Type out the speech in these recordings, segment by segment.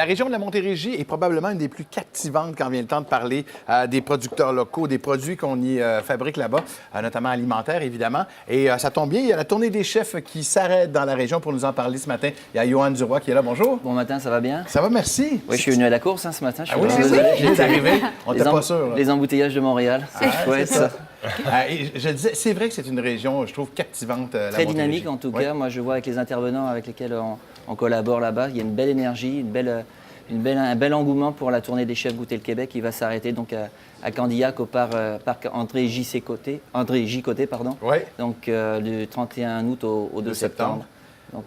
La région de la Montérégie est probablement une des plus captivantes quand vient le temps de parler des producteurs locaux, des produits qu'on y fabrique là-bas, notamment alimentaires, évidemment. Et ça tombe bien, il y a la tournée des chefs qui s'arrête dans la région pour nous en parler ce matin. Il y a Johan Duroy qui est là. Bonjour. Bon matin, ça va bien? Ça va, merci. Oui, je suis venu à la course ce matin. Je suis oui, c'est arrivé. On n'était pas sûr. Les embouteillages de Montréal, c'est chouette ça. Et je disais, c'est vrai que c'est une région, je trouve, captivante. Très dynamique en tout cas. Moi, je vois avec les intervenants avec lesquels on collabore là-bas, il y a une belle énergie, un bel engouement pour la tournée des chefs Goûter le Québec qui va s'arrêter donc à Candiac au parc André J. Côté, pardon. Ouais. Donc du 31 août au 2 septembre. Donc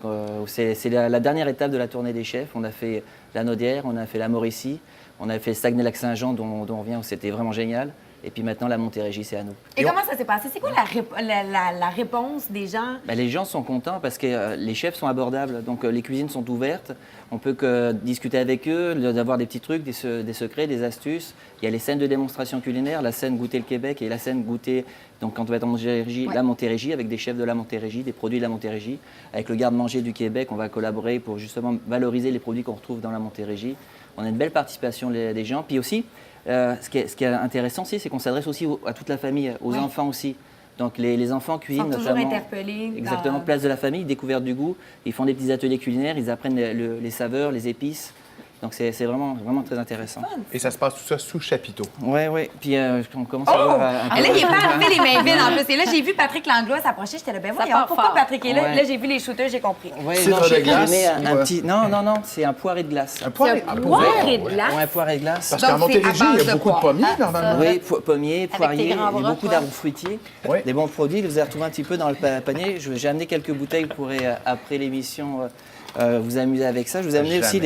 c'est la dernière étape de la tournée des chefs. On a fait la Naudière, on a fait la Mauricie, on a fait Saguenay-Lac-Saint-Jean dont on vient où c'était vraiment génial. Et puis maintenant, la Montérégie, c'est à nous. Et comment ça s'est passé? C'est quoi la réponse des gens? Ben, les gens sont contents parce que les chefs sont abordables. Donc, les cuisines sont ouvertes. On peut discuter avec eux, d'avoir des petits trucs, des secrets, des astuces. Il y a les scènes de démonstration culinaire, la scène Goûter le Québec et la scène Goûter, donc quand on va être en Montérégie, la Montérégie, avec des chefs de la Montérégie, des produits de la Montérégie. Avec le garde-manger du Québec, on va collaborer pour justement valoriser les produits qu'on retrouve dans la Montérégie. On a une belle participation des gens. Puis aussi, ce qui est intéressant aussi, c'est qu'on s'adresse aussi à toute la famille, aux enfants aussi. Donc les enfants cuisinent notamment. Ils sont toujours interpellés. Exactement, place de la famille, découverte du goût. Ils font des petits ateliers culinaires, ils apprennent les saveurs, les épices. Donc c'est vraiment, vraiment très intéressant. Et ça se passe tout ça sous chapiteau. Oui. Puis on commence à voir... Et là, il n'est pas arrivé les mains vides en plus. Et là, j'ai vu Patrick Langlois s'approcher. J'étais là, ben voyons, pourquoi Patrick est là? Ouais. Là, j'ai vu les shooters, j'ai compris. Oui, Cidre de glace, un petit... Non, c'est un poiré de glace. Un poiré de glace? Oui, un poiré de glace. Parce qu'en Donc, c'est Montérégie, à il y base a de beaucoup de quoi? pommiers, normalement. Oui, pommiers, poiriers, il y grands a bras, beaucoup quoi. d'arbres fruitiers, Oui. des bons produits. Vous avez retrouvé un petit peu dans le panier. J'ai amené quelques bouteilles. Vous pourrez, après l'émission, vous amuser avec ça. Je vous ai amené aussi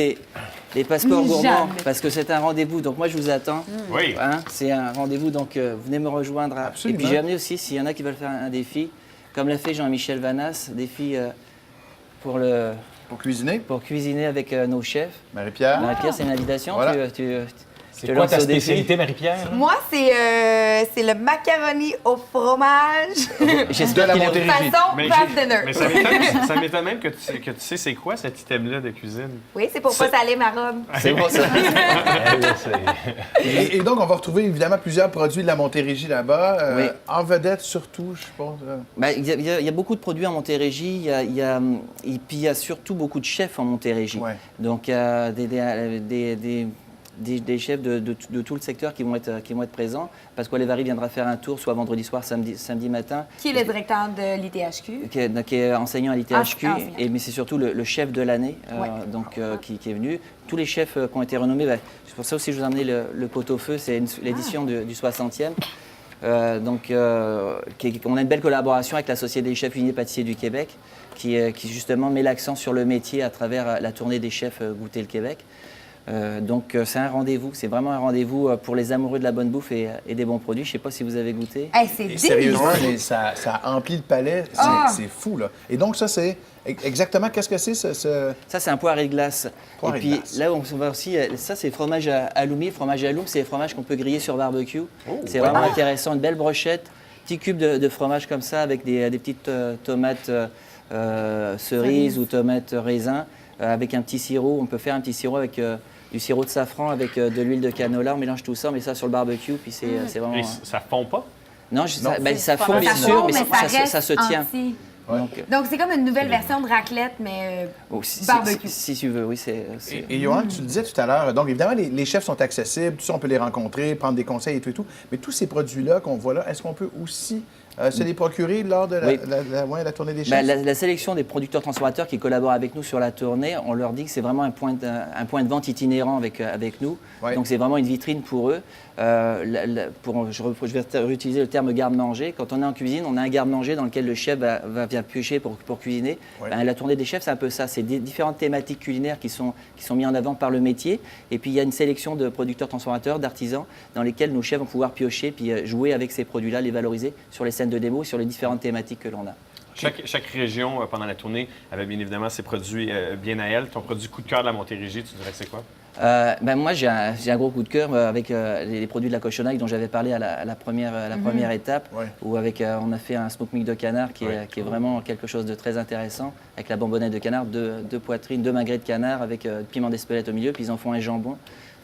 les passeports gourmands parce que c'est un rendez-vous. Donc moi, je vous attends. Oui. Hein, c'est un rendez-vous, donc venez me rejoindre. Absolument. Et puis j'ai amené aussi, s'il y en a qui veulent faire un défi, comme l'a fait Jean-Michel Vanas, défi pour cuisiner avec nos chefs. Marie-Pierre. Marie-Pierre, c'est une invitation. Voilà. C'est quoi ta spécialité, Marie-Pierre? Moi, c'est le macaroni au fromage. De la Montérégie. Façon fast dinner. Mais ça m'étonne même que tu sais c'est quoi cet item-là de cuisine. Oui, c'est pour pas saler ma robe. C'est bon, ça. Et donc, on va retrouver évidemment plusieurs produits de la Montérégie là-bas. Oui. En vedette, surtout, je pense. Ben, il y a beaucoup de produits en Montérégie, et puis il y a surtout beaucoup de chefs en Montérégie. Ouais. Donc il y a des chefs de tout le secteur qui vont être présents. Pasquale Vary viendra faire un tour, soit vendredi soir, samedi matin. Qui est le directeur de l'ITHQ? Qui est enseignant à l'ITHQ, enseignant. mais c'est surtout le chef de l'année qui est venu. Tous les chefs qui ont été renommés, c'est pour ça aussi que je vous ai amené le pot-au-feu, c'est l'édition du 60e. On a une belle collaboration avec la Société des chefs cuisiniers pâtissiers du Québec, qui justement met l'accent sur le métier à travers la tournée des chefs Goûter le Québec. C'est un rendez-vous, c'est vraiment un rendez-vous pour les amoureux de la bonne bouffe et des bons produits. Je ne sais pas si vous avez goûté. Hey, c'est Et délicieux. sérieusement, ça emplit le palais. C'est fou, là. Et donc, ça, c'est exactement qu'est-ce que c'est, ce... Ça, c'est un poiré de glace. Poiré et de puis glace. là, on va aussi, ça, c'est fromage aloumi. Fromage aloum, c'est des fromages qu'on peut griller sur barbecue. C'est vraiment intéressant. Une belle brochette, petit cube de fromage comme ça avec des petites tomates cerises ou tomates raisins avec un petit sirop. On peut faire un petit sirop avec du sirop de safran avec de l'huile de canola. On mélange tout ça, on met ça sur le barbecue, puis c'est vraiment... Et ça fond pas? Non, ça fond bien Ça sûr, fond, mais reste ça se tient. entier. Ouais. Donc, c'est comme une nouvelle version de raclette, mais Si barbecue. si tu veux, oui, Et Johan, tu le disais tout à l'heure, donc évidemment, les chefs sont accessibles, tout ça, on peut les rencontrer, prendre des conseils et tout. Mais tous ces produits-là qu'on voit là, est-ce qu'on peut aussi se les procurer lors de la tournée des chefs? La sélection des producteurs transformateurs qui collaborent avec nous sur la tournée, on leur dit que c'est vraiment un point de vente itinérant avec nous. Ouais. Donc c'est vraiment une vitrine pour eux. Je vais réutiliser le terme garde-manger. Quand on est en cuisine, on a un garde-manger dans lequel le chef vient piocher pour cuisiner. Ouais. La tournée des chefs, c'est un peu ça. C'est différentes thématiques culinaires qui sont mises en avant par le métier. Et puis il y a une sélection de producteurs transformateurs, d'artisans, dans lesquels nos chefs vont pouvoir piocher puis jouer avec ces produits-là, les valoriser sur les scènes de démo, sur les différentes thématiques que l'on a. Chaque région, pendant la tournée, avait bien évidemment ses produits bien à elle. Ton produit coup de cœur de la Montérégie, tu dirais que c'est quoi? Moi, j'ai un gros coup de cœur avec les produits de la cochonaille dont j'avais parlé à la première étape, Ouais. où on a fait un smoke meat de canard qui est vraiment quelque chose de très intéressant, avec la bonbonnette de canard, deux poitrines, 2 magrets de canard avec piment d'Espelette au milieu, puis ils en font un jambon.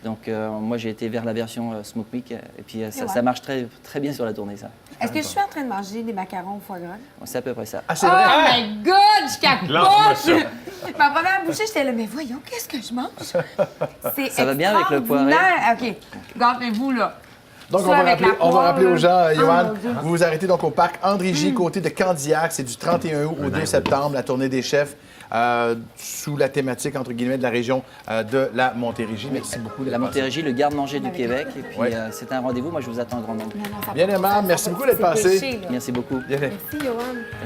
Donc moi, j'ai été vers la version smoke meat, et puis ça marche très, très bien sur la tournée, ça. Est-ce que je suis en train de manger des macarons au foie gras? C'est à peu près ça. Ah, c'est Oh vrai? my God, je Lance-moi ça. capote! Ma première bouchée, j'étais là, mais voyons, qu'est-ce que je mange? C'est Ça va bien avec le poiré? extraordinaire. OK, gardez-vous, là. Donc, Ça on va, avec rappeler, la on va poire, rappeler aux gens, là. Johan, Oh, mon Dieu. vous vous arrêtez donc au parc André-J, côté de Candiac. C'est du 31 août au 2 septembre, la tournée des chefs, sous la thématique, entre guillemets, de la région de la Montérégie. Merci beaucoup. d'être La passé. Montérégie, le garde-manger du Québec. Et puis, Ouais. c'est un rendez-vous. Moi, je vous attends en grand nombre. Bien aimable, merci beaucoup d'être passé. Péché, là. Merci beaucoup. Bien fait. Merci, Johan.